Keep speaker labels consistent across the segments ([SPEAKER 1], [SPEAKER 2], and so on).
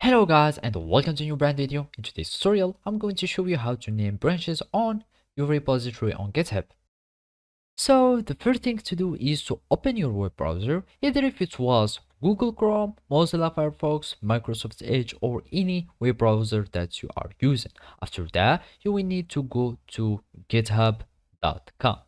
[SPEAKER 1] Hello guys and welcome to a new brand video. In today's tutorial, I'm going to show you how to name branches on your repository on GitHub. So the first thing to do is to open your web browser, either if it was Google Chrome, Mozilla Firefox, Microsoft Edge or any web browser that you are using. After that, you will need to go to github.com.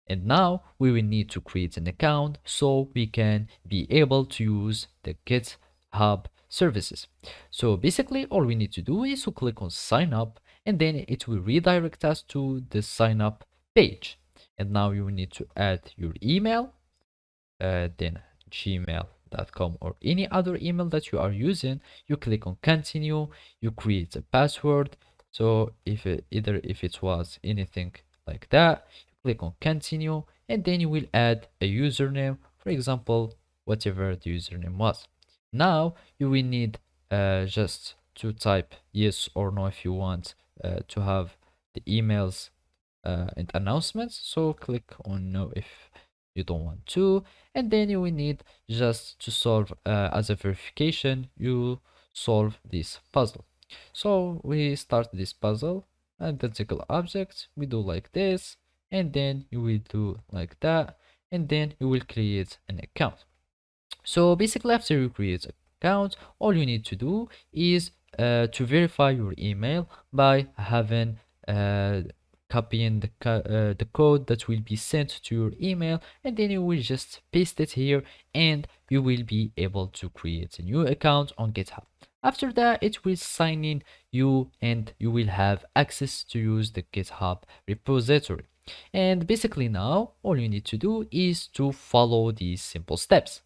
[SPEAKER 1] And now we will need to create an account so we can be able to use the GitHub services. So basically all we need to do is to click on sign up and then it will redirect us to the sign up page. And now you will need to add your email, then gmail.com or any other email that you are using. You click on continue, you create a password. So either if it was anything like that, you click on continue and then you will add a username, for example whatever the username was. Now you will need just to type yes or no if you want to have the emails and announcements. So click on no if you don't want to, and then you will need just to solve as a verification, you solve this puzzle. So we start this puzzle and the single object, we do like this, and then you will do like that, and then you will create an account. So basically after you create an account, all you need to do is to verify your email by having copying the code that will be sent to your email, and then you will just paste it here and you will be able to create a new account on GitHub. After that, it will sign in you and you will have access to use the GitHub repository. And basically now all you need to do is to follow these simple steps.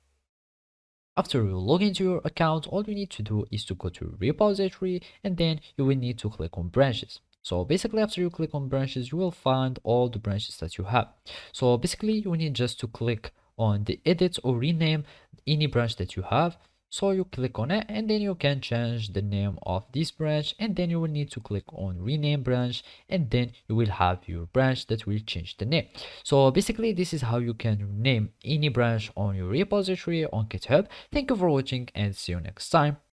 [SPEAKER 1] After you log into your account, all you need to do is to go to repository and then you will need to click on branches. So basically after you click on branches, you will find all the branches that you have. So basically you need just to click on the edit or rename any branch that you have. So you click on it and then you can change the name of this branch, and then you will need to click on rename branch and then you will have your branch that will change the name. So basically this is how you can name any branch on your repository on GitHub. Thank you for watching and see you next time.